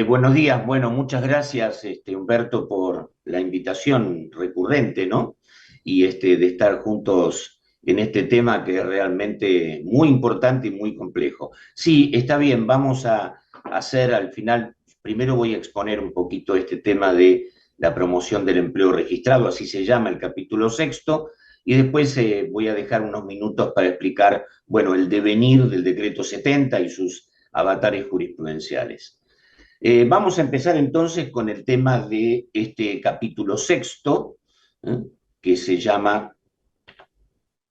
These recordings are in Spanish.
Buenos días. Bueno, muchas gracias, Humberto, por la invitación recurrente, ¿no? Y de estar juntos en este tema que es realmente muy importante y muy complejo. Sí, está bien, vamos a hacer al final, primero voy a exponer un poquito este tema de la promoción del empleo registrado, así se llama el capítulo sexto, y después voy a dejar unos minutos para explicar, bueno, el devenir del decreto 70 y sus avatares jurisprudenciales. Vamos a empezar entonces con el tema de este capítulo sexto, ¿eh? Que se llama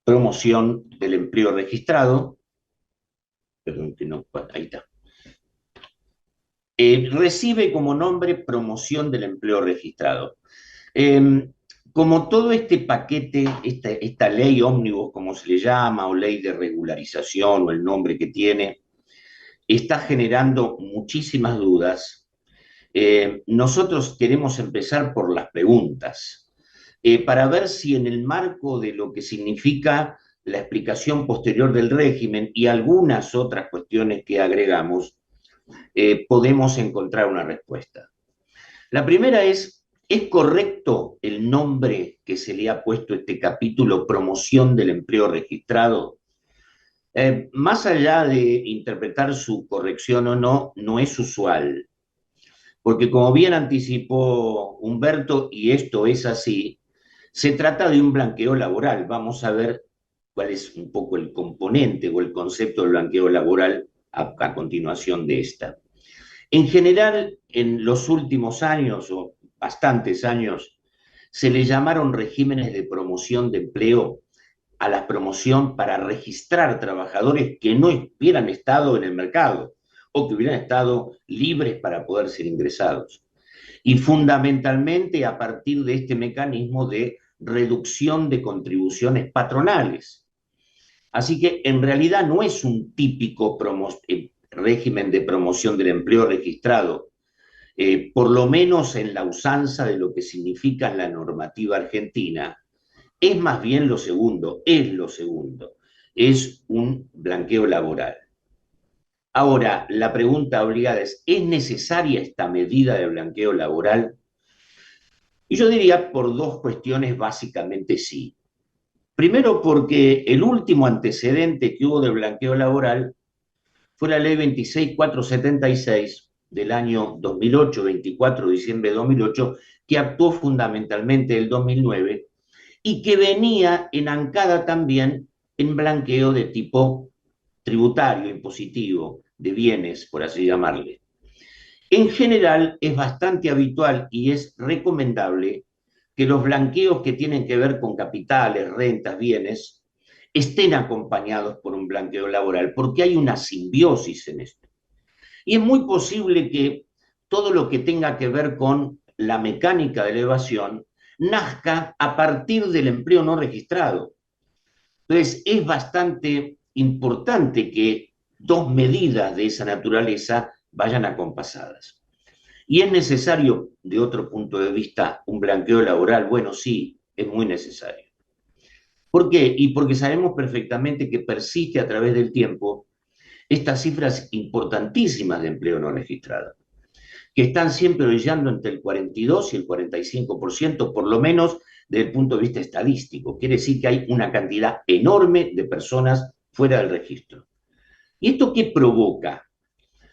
Promoción del empleo registrado. Perdón, que no, ahí está. Recibe como nombre Promoción del empleo registrado. Eh, Como todo este paquete, esta ley ómnibus, como se le llama, o ley de regularización, o el nombre que tiene, está generando muchísimas dudas. Nosotros queremos empezar por las preguntas, para ver si en el marco de lo que significa la explicación posterior del régimen y algunas otras cuestiones que agregamos, podemos encontrar una respuesta. La primera ¿es correcto el nombre que se le ha puesto a este capítulo, promoción del empleo registrado? Más allá de interpretar su corrección o no, no es usual. Porque como bien anticipó Humberto, y esto es así, se trata de un blanqueo laboral. Vamos a ver cuál es un poco el componente o el concepto del blanqueo laboral a continuación de esta. En general, en los últimos años, o bastantes años, se le llamaron regímenes de promoción de empleo a la promoción para registrar trabajadores que no hubieran estado en el mercado o que hubieran estado libres para poder ser ingresados. Y fundamentalmente a partir de este mecanismo de reducción de contribuciones patronales. Así que en realidad no es un típico régimen de promoción del empleo registrado, por lo menos en la usanza de lo que significa la normativa argentina. Es más bien lo segundo, es un blanqueo laboral. Ahora, la pregunta obligada ¿es necesaria esta medida de blanqueo laboral? Y yo diría por dos cuestiones básicamente sí. Primero porque el último antecedente que hubo de blanqueo laboral fue la ley 26476 del año 2008, 24 de diciembre de 2008, que actuó fundamentalmente el 2009 y que venía enancada también en blanqueo de tipo tributario, impositivo, de bienes, por así llamarle. En general, es bastante habitual y es recomendable que los blanqueos que tienen que ver con capitales, rentas, bienes, estén acompañados por un blanqueo laboral, porque hay una simbiosis en esto. Y es muy posible que todo lo que tenga que ver con la mecánica de la evasión nazca a partir del empleo no registrado. Entonces, es bastante importante que dos medidas de esa naturaleza vayan acompasadas. ¿Y es necesario, de otro punto de vista, un blanqueo laboral? Bueno, sí, es muy necesario. ¿Por qué? Y porque sabemos perfectamente que persiste a través del tiempo estas cifras importantísimas de empleo no registrado, que están siempre brillando entre el 42 y el 45%, por lo menos desde el punto de vista estadístico. Quiere decir que hay una cantidad enorme de personas fuera del registro. ¿Y esto qué provoca?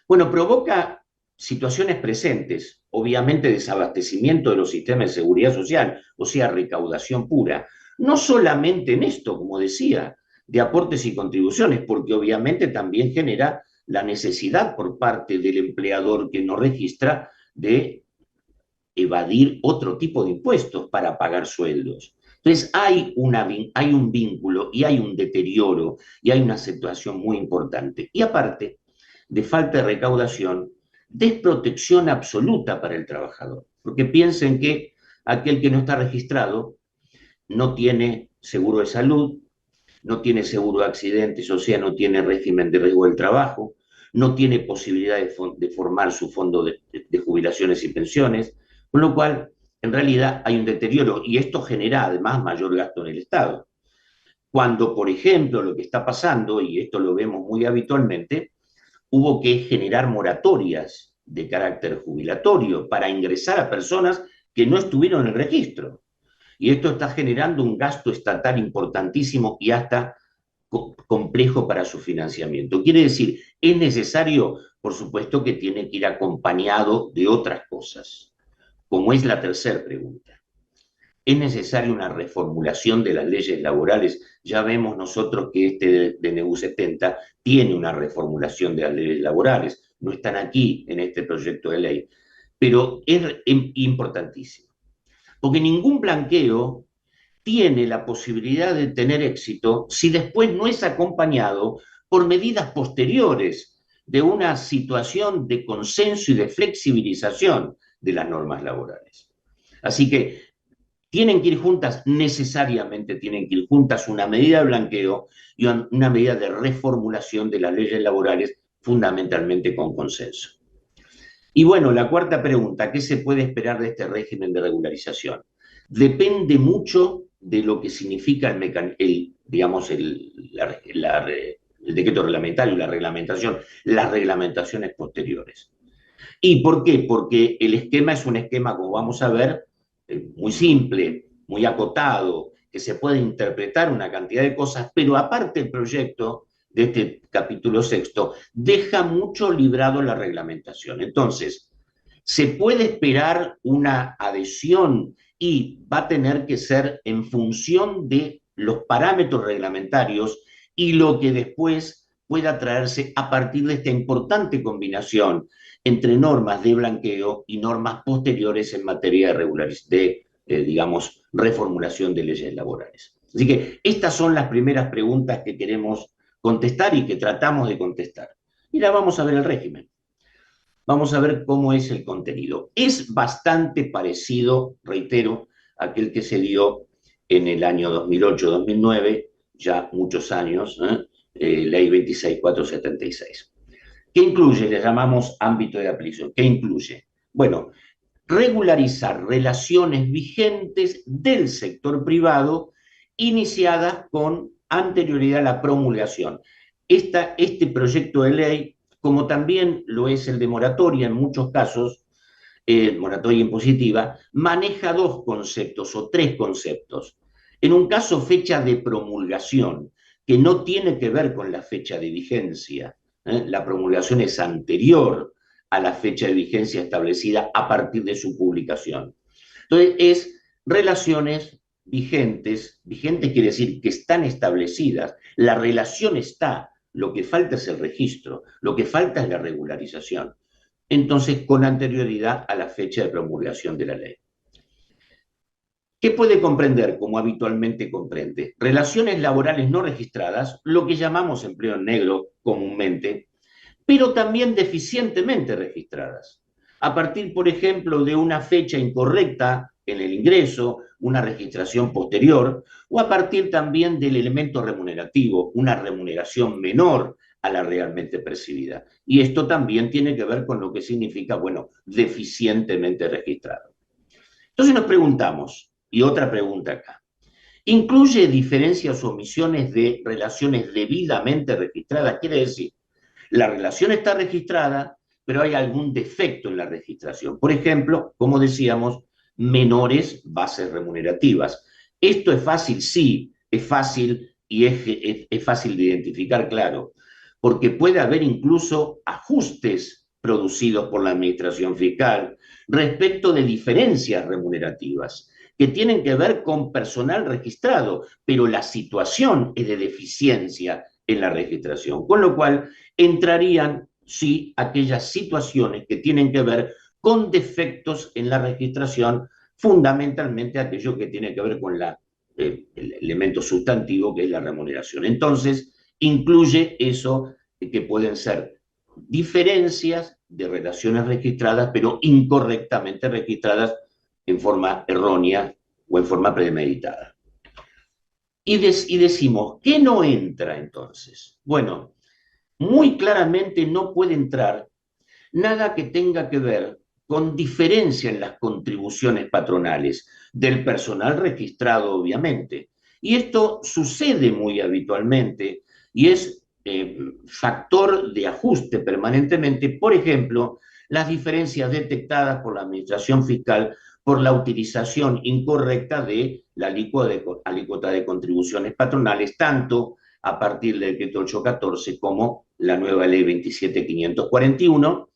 Bueno, provoca situaciones presentes, obviamente desabastecimiento de los sistemas de seguridad social, o sea, recaudación pura. No solamente en esto, como decía, de aportes y contribuciones, porque obviamente también genera la necesidad por parte del empleador que no registra de evadir otro tipo de impuestos para pagar sueldos. Entonces hay un vínculo y hay un deterioro y hay una situación muy importante. Y aparte de falta de recaudación, desprotección absoluta para el trabajador. Porque piensen que aquel que no está registrado no tiene seguro de salud, no tiene seguro de accidentes, o sea, no tiene régimen de riesgo del trabajo, no tiene posibilidad de formar su fondo de jubilaciones y pensiones, con lo cual, en realidad, hay un deterioro y esto genera además mayor gasto en el Estado. Cuando, por ejemplo, lo que está pasando, y esto lo vemos muy habitualmente, hubo que generar moratorias de carácter jubilatorio para ingresar a personas que no estuvieron en el registro. Y esto está generando un gasto estatal importantísimo y hasta complejo para su financiamiento. Quiere decir, es necesario, por supuesto, que tiene que ir acompañado de otras cosas, como es la tercera pregunta. ¿Es necesaria una reformulación de las leyes laborales? Ya vemos nosotros que este DNU 70 tiene una reformulación de las leyes laborales, no están aquí en este proyecto de ley, pero es importantísimo, porque ningún blanqueo tiene la posibilidad de tener éxito si después no es acompañado por medidas posteriores de una situación de consenso y de flexibilización de las normas laborales. Así que tienen que ir juntas, necesariamente tienen que ir juntas una medida de blanqueo y una medida de reformulación de las leyes laborales, fundamentalmente con consenso. Y bueno, la cuarta pregunta, ¿qué se puede esperar de este régimen de regularización? Depende mucho de lo que significa digamos, el decreto reglamentario, la reglamentación, las reglamentaciones posteriores. ¿Y por qué? Porque el esquema es un esquema, como vamos a ver, muy simple, muy acotado, que se puede interpretar una cantidad de cosas, pero aparte el proyecto de este capítulo sexto deja mucho librado la reglamentación. Entonces, se puede esperar una adhesión y va a tener que ser en función de los parámetros reglamentarios y lo que después pueda traerse a partir de esta importante combinación entre normas de blanqueo y normas posteriores en materia de digamos, reformulación de leyes laborales. Así que estas son las primeras preguntas que queremos contestar y que tratamos de contestar. Y ahora vamos a ver el régimen. Vamos a ver cómo es el contenido. Es bastante parecido, reitero, a aquel que se dio en el año 2008-2009, ya muchos años, Ley 26476. ¿Qué incluye? Le llamamos ámbito de aplicación. ¿Qué incluye? Bueno, regularizar relaciones vigentes del sector privado iniciadas con anterioridad a la promulgación. Este proyecto de ley, como también lo es el de moratoria en muchos casos, moratoria impositiva, maneja dos conceptos o tres conceptos. En un caso, fecha de promulgación, que no tiene que ver con la fecha de vigencia. La promulgación es anterior a la fecha de vigencia establecida a partir de su publicación. Entonces, es relaciones vigentes, vigentes quiere decir que están establecidas, la relación está, lo que falta es el registro, lo que falta es la regularización. Entonces, con anterioridad a la fecha de promulgación de la ley. ¿Qué puede comprender, como habitualmente comprende? Relaciones laborales no registradas, lo que llamamos empleo en negro comúnmente, pero también deficientemente registradas. A partir, por ejemplo, de una fecha incorrecta en el ingreso, una registración posterior, o a partir también del elemento remunerativo, una remuneración menor a la realmente percibida. Y esto también tiene que ver con lo que significa, bueno, deficientemente registrado. Entonces nos preguntamos, y otra pregunta acá, ¿incluye diferencias o omisiones de relaciones debidamente registradas? Quiere decir, la relación está registrada, pero hay algún defecto en la registración. Por ejemplo, como decíamos, menores bases remunerativas. ¿Esto es fácil? Sí, es fácil y es fácil de identificar, claro, porque puede haber incluso ajustes producidos por la administración fiscal respecto de diferencias remunerativas que tienen que ver con personal registrado, pero la situación es de deficiencia en la registración, con lo cual entrarían, sí, aquellas situaciones que tienen que ver con defectos en la registración, fundamentalmente aquello que tiene que ver con el elemento sustantivo que es la remuneración. Entonces, incluye eso que pueden ser diferencias de relaciones registradas, pero incorrectamente registradas en forma errónea o en forma premeditada. Y decimos, ¿qué no entra entonces? Bueno, muy claramente no puede entrar nada que tenga que ver con diferencia en las contribuciones patronales del personal registrado, obviamente. Y esto sucede muy habitualmente y es factor de ajuste permanentemente, por ejemplo, las diferencias detectadas por la Administración Fiscal por la utilización incorrecta de la alícuota de contribuciones patronales, tanto a partir del decreto 814 como la nueva ley 27541,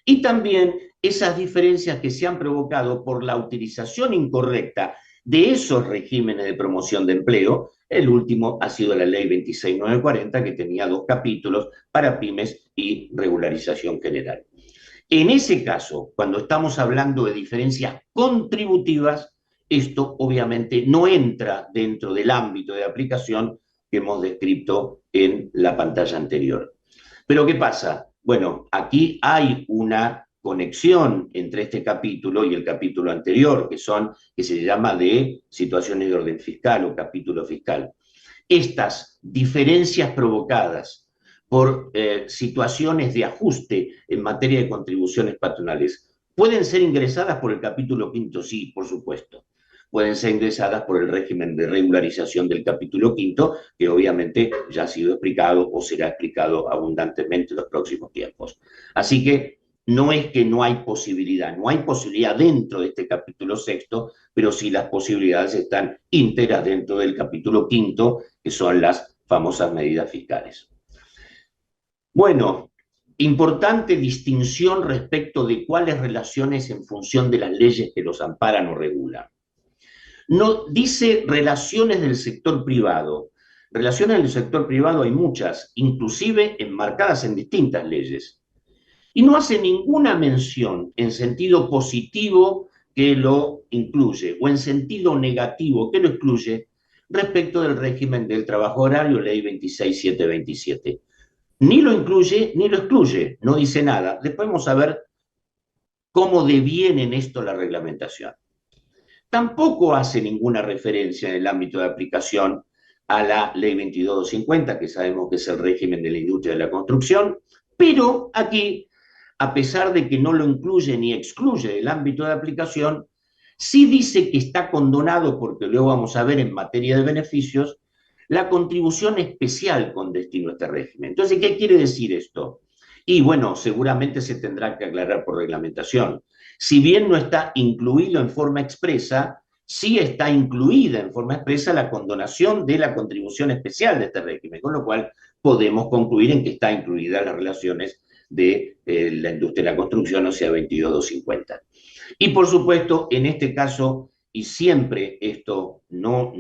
y también esas diferencias que se han provocado por la utilización incorrecta de esos regímenes de promoción de empleo. El último ha sido la ley 26940, que tenía 2 capítulos para pymes y regularización general. En ese caso, cuando estamos hablando de diferencias contributivas, esto obviamente no entra dentro del ámbito de aplicación que hemos descrito en la pantalla anterior. Pero ¿qué pasa? Bueno, aquí hay una conexión entre este capítulo y el capítulo anterior, que se llama de situaciones de orden fiscal o capítulo fiscal. Estas diferencias provocadas por situaciones de ajuste en materia de contribuciones patronales pueden ser ingresadas por el capítulo quinto, sí, por supuesto. Pueden ser ingresadas por el régimen de regularización del capítulo quinto, que obviamente ya ha sido explicado o será explicado abundantemente en los próximos tiempos. Así que no es que no hay posibilidad dentro de este capítulo sexto, pero sí las posibilidades están íntegras dentro del capítulo quinto, que son las famosas medidas fiscales. Bueno, importante distinción respecto de cuáles relaciones en función de las leyes que los amparan o regulan. No, dice relaciones del sector privado. Relaciones del sector privado hay muchas, inclusive enmarcadas en distintas leyes. Y no hace ninguna mención en sentido positivo que lo incluye o en sentido negativo que lo excluye respecto del régimen del trabajo horario, ley 26727. Ni lo incluye ni lo excluye, no dice nada. Después vamos a ver cómo deviene en esto la reglamentación. Tampoco hace ninguna referencia en el ámbito de aplicación a la ley 22250, que sabemos que es el régimen de la industria de la construcción, pero aquí, a pesar de que no lo incluye ni excluye del ámbito de aplicación, sí dice que está condonado, porque luego vamos a ver en materia de beneficios, la contribución especial con destino a este régimen. Entonces, ¿qué quiere decir esto? Y bueno, seguramente se tendrá que aclarar por reglamentación. Si bien no está incluido en forma expresa, sí está incluida en forma expresa la condonación de la contribución especial de este régimen, con lo cual podemos concluir en que está incluida las relaciones de la industria de la construcción, o sea, 22250. Y por supuesto, en este caso, y siempre esto no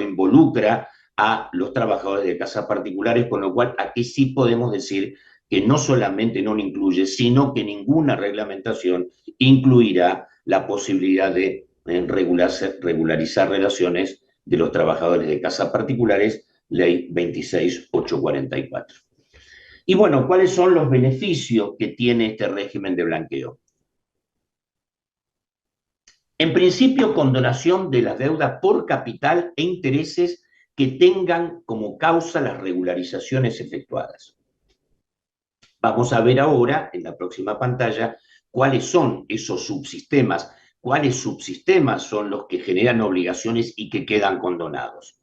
involucra a los trabajadores de casas particulares, con lo cual aquí sí podemos decir que no solamente no lo incluye, sino que ninguna reglamentación incluirá la posibilidad de regularizar relaciones de los trabajadores de casas particulares, ley 26844. Y bueno, ¿cuáles son los beneficios que tiene este régimen de blanqueo? En principio, condonación de las deudas por capital e intereses que tengan como causa las regularizaciones efectuadas. Vamos a ver ahora, en la próxima pantalla, cuáles son esos subsistemas, cuáles subsistemas son los que generan obligaciones y que quedan condonados.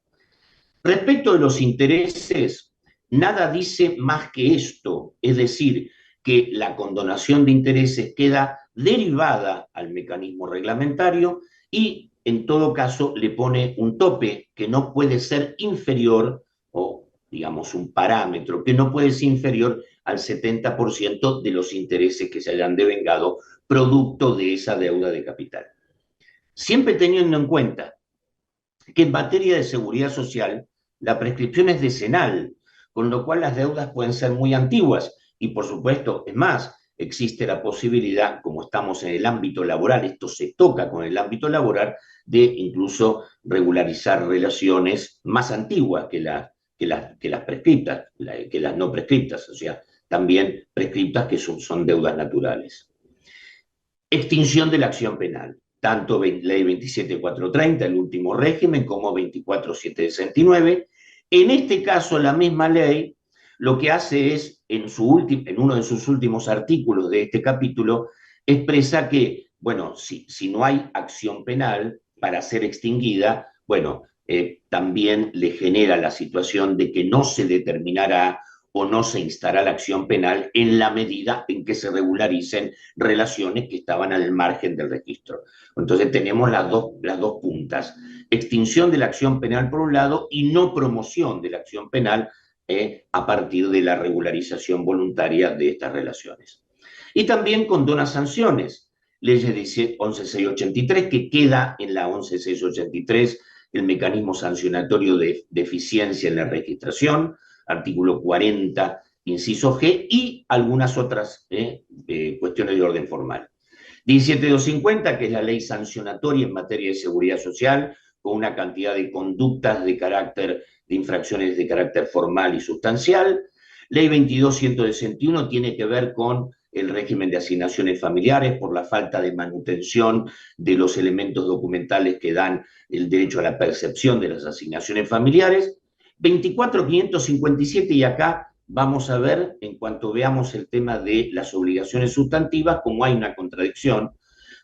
Respecto de los intereses, nada dice más que esto, es decir, que la condonación de intereses queda derivada al mecanismo reglamentario y, en todo caso, le pone un tope que no puede ser inferior, o digamos un parámetro, que no puede ser inferior al 70% de los intereses que se hayan devengado producto de esa deuda de capital. Siempre teniendo en cuenta que en materia de seguridad social la prescripción es decenal, con lo cual las deudas pueden ser muy antiguas y, por supuesto, es más, existe la posibilidad, como estamos en el ámbito laboral, esto se toca con el ámbito laboral, de incluso regularizar relaciones más antiguas que las prescriptas, que las no prescriptas, o sea, también prescriptas que son deudas naturales. Extinción de la acción penal, tanto ley 27430, el último régimen, como 24769. En este caso, la misma ley lo que hace es, en uno de sus últimos artículos de este capítulo, expresa que, bueno, si no hay acción penal para ser extinguida, bueno, también le genera la situación de que no se determinará o no se instará la acción penal en la medida en que se regularicen relaciones que estaban al margen del registro. Entonces tenemos las dos puntas: extinción de la acción penal por un lado y no promoción de la acción penal a partir de la regularización voluntaria de estas relaciones. Y también condona sanciones. Leyes 11683, que queda en la 11683 el mecanismo sancionatorio de deficiencia en la registración, artículo 40, inciso G, y algunas otras cuestiones de orden formal. 17250, que es la ley sancionatoria en materia de seguridad social, con una cantidad de conductas de infracciones de carácter formal y sustancial. Ley 22161 tiene que ver con el régimen de asignaciones familiares por la falta de manutención de los elementos documentales que dan el derecho a la percepción de las asignaciones familiares. 24557, y acá vamos a ver, en cuanto veamos el tema de las obligaciones sustantivas, cómo hay una contradicción,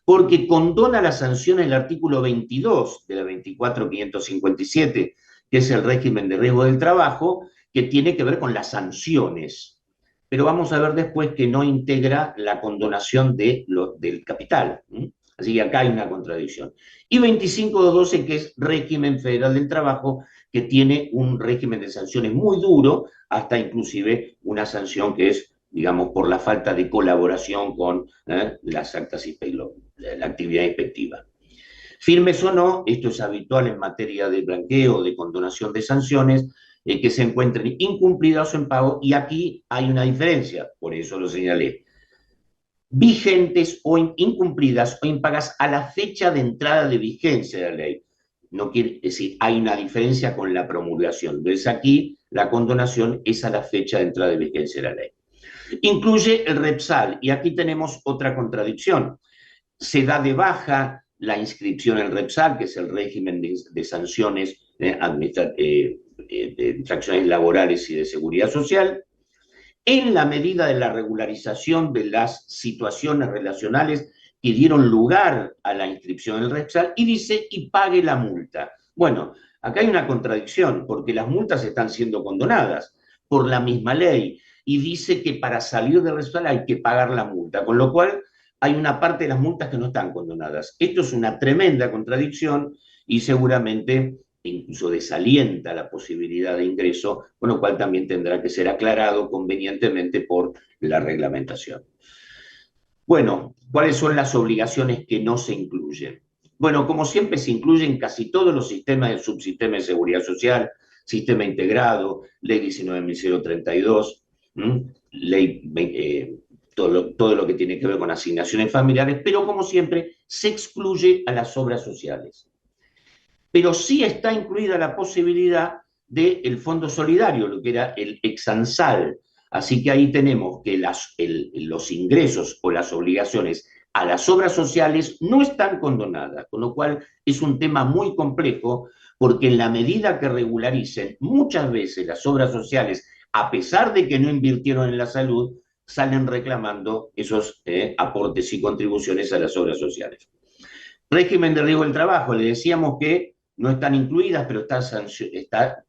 porque condona la sanción en el artículo 22 de la 24557, que es el régimen de riesgo del trabajo, que tiene que ver con las sanciones. Pero vamos a ver después que no integra la condonación del capital. Así que acá hay una contradicción. Y 25212, que es régimen federal del trabajo, que tiene un régimen de sanciones muy duro, hasta inclusive una sanción que es, digamos, por la falta de colaboración con las actas la actividad inspectiva. Firmes o no, esto es habitual en materia de blanqueo, de condonación de sanciones, que se encuentren incumplidas o en pago, y aquí hay una diferencia, por eso lo señalé: vigentes o incumplidas o impagas a la fecha de entrada de vigencia de la ley. No quiere decir, hay una diferencia con la promulgación. Entonces aquí la condonación es a la fecha de entrada de vigencia de la ley. Incluye el REPSAL, y aquí tenemos otra contradicción. Se da de baja la inscripción en el REPSAL, que es el régimen de sanciones de infracciones laborales y de seguridad social, en la medida de la regularización de las situaciones relacionales que dieron lugar a la inscripción en el REPSAL, y dice, y pague la multa. Bueno, acá hay una contradicción, porque las multas están siendo condonadas por la misma ley, y dice que para salir del REPSAL hay que pagar la multa, con lo cual hay una parte de las multas que no están condonadas. Esto es una tremenda contradicción, y seguramente incluso desalienta la posibilidad de ingreso, con lo cual también tendrá que ser aclarado convenientemente por la reglamentación. Bueno, ¿cuáles son las obligaciones que no se incluyen? Bueno, como siempre, se incluyen casi todos los sistemas del subsistema de seguridad social: sistema integrado, ley 19.032, ley, todo lo que tiene que ver con asignaciones familiares, pero como siempre, se excluye a las obras sociales. Pero sí está incluida la posibilidad del fondo solidario, lo que era el Exansal. Así que ahí tenemos que los ingresos o las obligaciones a las obras sociales no están condonadas, con lo cual es un tema muy complejo, porque en la medida que regularicen, muchas veces las obras sociales, a pesar de que no invirtieron en la salud, salen reclamando esos aportes y contribuciones a las obras sociales. Régimen de riesgo del trabajo, le decíamos que no están incluidas, pero está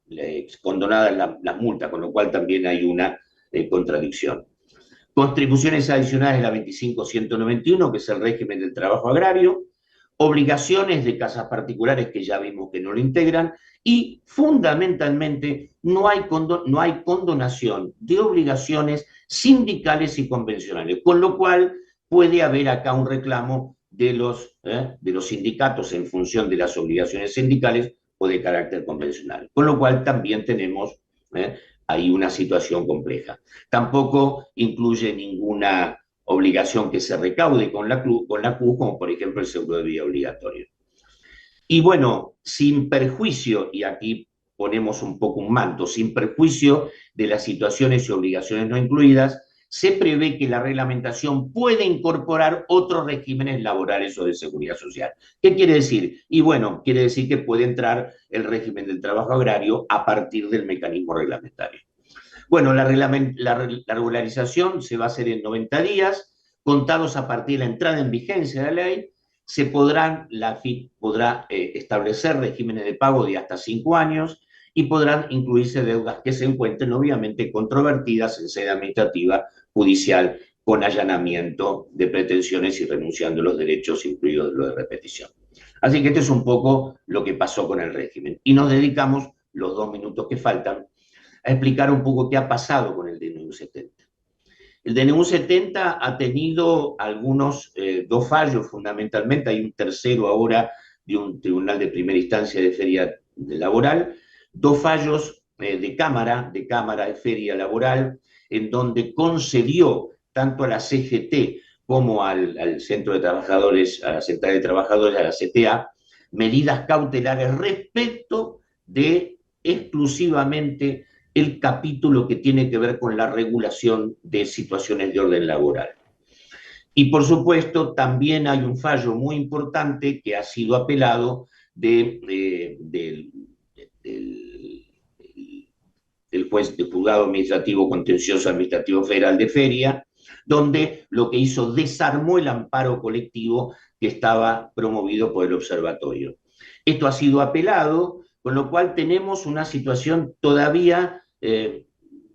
condonada las multas, con lo cual también hay una contradicción. Contribuciones adicionales de la 25191, que es el régimen del trabajo agrario, obligaciones de casas particulares, que ya vimos que no lo integran, y fundamentalmente no hay condonación de obligaciones sindicales y convencionales, con lo cual puede haber acá un reclamo de los sindicatos en función de las obligaciones sindicales o de carácter convencional, con lo cual también tenemos ahí una situación compleja. Tampoco incluye ninguna obligación que se recaude con la CUS, como por ejemplo el seguro de vida obligatorio. Y bueno, sin perjuicio, y aquí ponemos un poco un manto, sin perjuicio de las situaciones y obligaciones no incluidas, se prevé que la reglamentación puede incorporar otros regímenes laborales o de seguridad social. ¿Qué quiere decir? Y bueno, quiere decir que puede entrar el régimen del trabajo agrario a partir del mecanismo reglamentario. Bueno, la regularización se va a hacer en 90 días, contados a partir de la entrada en vigencia de la ley. La AFIP podrá establecer regímenes de pago de hasta 5 años, y podrán incluirse deudas que se encuentren obviamente controvertidas en sede administrativa, judicial, con allanamiento de pretensiones y renunciando a los derechos, incluidos lo de repetición. Así que esto es un poco lo que pasó con el régimen. Y nos dedicamos, los 2 minutos que faltan, a explicar un poco qué ha pasado con el DNU 70. El DNU 70 ha tenido dos fallos fundamentalmente, hay un tercero ahora de un tribunal de primera instancia de feria laboral, dos fallos de feria laboral, en donde concedió tanto a la CGT como al Centro de Trabajadores, a la Central de Trabajadores, a la CTA, medidas cautelares respecto de exclusivamente el capítulo que tiene que ver con la regulación de situaciones de orden laboral. Y por supuesto, también hay un fallo muy importante que ha sido apelado del juez de juzgado administrativo contencioso administrativo federal de Feria, donde lo que hizo desarmó el amparo colectivo que estaba promovido por el observatorio. Esto ha sido apelado, con lo cual tenemos una situación todavía,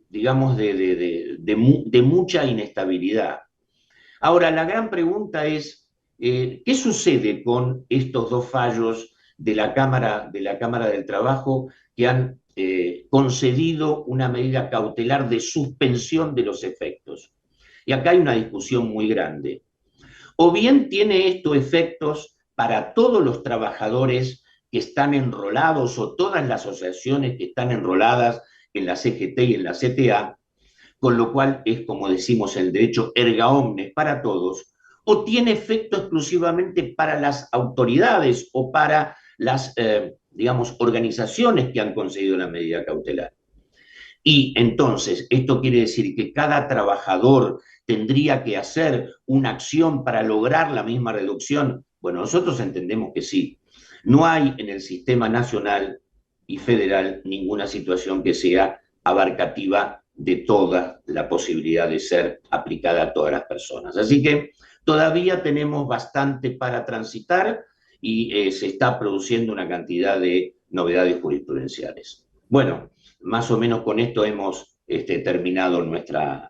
digamos, de mucha inestabilidad. Ahora, la gran pregunta es, ¿qué sucede con estos dos fallos de la Cámara del Trabajo que han concedido una medida cautelar de suspensión de los efectos? Y acá hay una discusión muy grande. O bien tiene estos efectos para todos los trabajadores que están enrolados o todas las asociaciones que están enroladas en la CGT y en la CTA, con lo cual es, como decimos en el derecho, erga omnes para todos, o tiene efecto exclusivamente para las autoridades o para las, digamos, organizaciones que han concedido la medida cautelar. Y entonces, esto quiere decir que cada trabajador tendría que hacer una acción para lograr la misma reducción. Bueno, nosotros entendemos que sí. No hay en el sistema nacional y federal ninguna situación que sea abarcativa de toda la posibilidad de ser aplicada a todas las personas. Así que todavía tenemos bastante para transitar y se está produciendo una cantidad de novedades jurisprudenciales. Bueno, más o menos con esto hemos terminado nuestra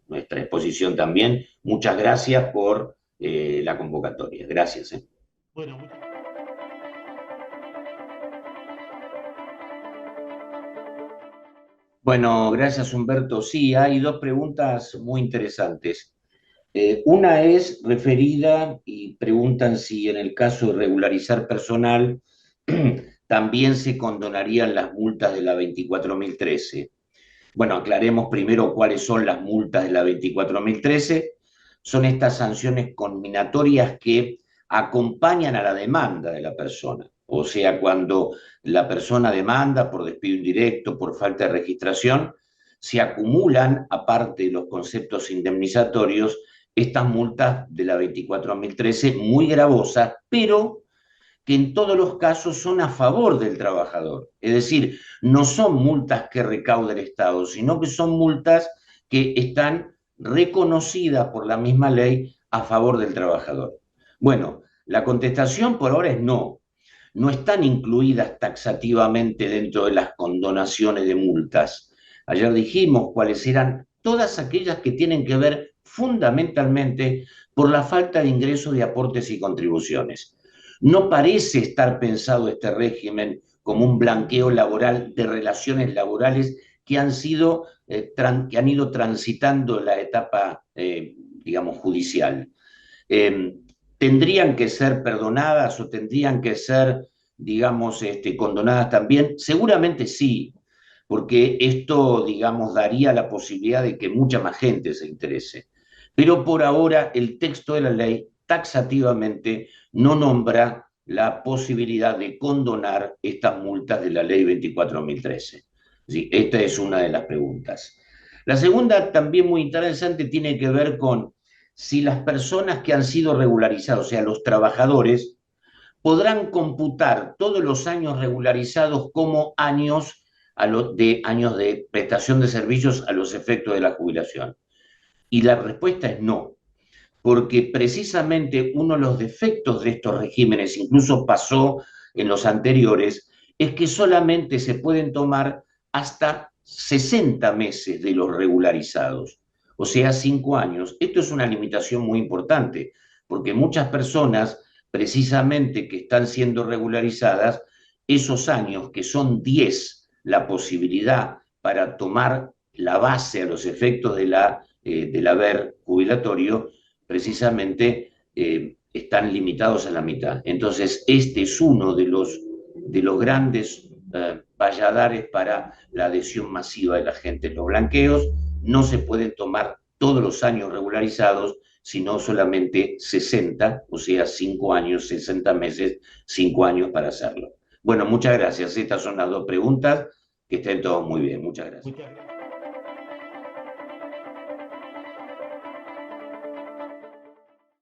exposición también. Muchas gracias por la convocatoria. Gracias. Bueno, Bueno, gracias Humberto. Sí, hay dos preguntas muy interesantes. Una es referida y preguntan si en el caso de regularizar personal también se condonarían las multas de la 24.013. Bueno, aclaremos primero cuáles son las multas de la 24.013. Son estas sanciones conminatorias que acompañan a la demanda de la persona. O sea, cuando la persona demanda por despido indirecto, por falta de registración, se acumulan, aparte de los conceptos indemnizatorios, estas multas de la 24.013 muy gravosas, pero que en todos los casos son a favor del trabajador. Es decir, no son multas que recaude el Estado, sino que son multas que están reconocidas por la misma ley a favor del trabajador. Bueno, la contestación por ahora es no. No están incluidas taxativamente dentro de las condonaciones de multas. Ayer dijimos cuáles eran todas aquellas que tienen que ver fundamentalmente por la falta de ingresos de aportes y contribuciones. No parece estar pensado este régimen como un blanqueo laboral de relaciones laborales que han ido transitando la etapa, digamos, judicial. ¿Tendrían que ser perdonadas o tendrían que ser, digamos, condonadas también? Seguramente sí, porque esto, digamos, daría la posibilidad de que mucha más gente se interese. Pero por ahora el texto de la ley taxativamente no nombra la posibilidad de condonar estas multas de la ley 24.013. Sí, esta es una de las preguntas. La segunda, también muy interesante, tiene que ver con si las personas que han sido regularizadas, o sea, los trabajadores, podrán computar todos los años regularizados como años de prestación de servicios a los efectos de la jubilación. Y la respuesta es no, porque precisamente uno de los defectos de estos regímenes, incluso pasó en los anteriores, es que solamente se pueden tomar hasta 60 meses de los regularizados, o sea, 5 años. Esto es una limitación muy importante, porque muchas personas, precisamente que están siendo regularizadas, esos años, que son 10, la posibilidad para tomar la base a los efectos del haber jubilatorio, precisamente están limitados a la mitad. Entonces, este es uno de los grandes valladares para la adhesión masiva de la gente. Los blanqueos no se pueden tomar todos los años regularizados, sino solamente 60, o sea, 5 años, 60 meses, 5 años para hacerlo. Bueno, muchas gracias. Estas son las dos preguntas. Que estén todos muy bien. Muchas gracias.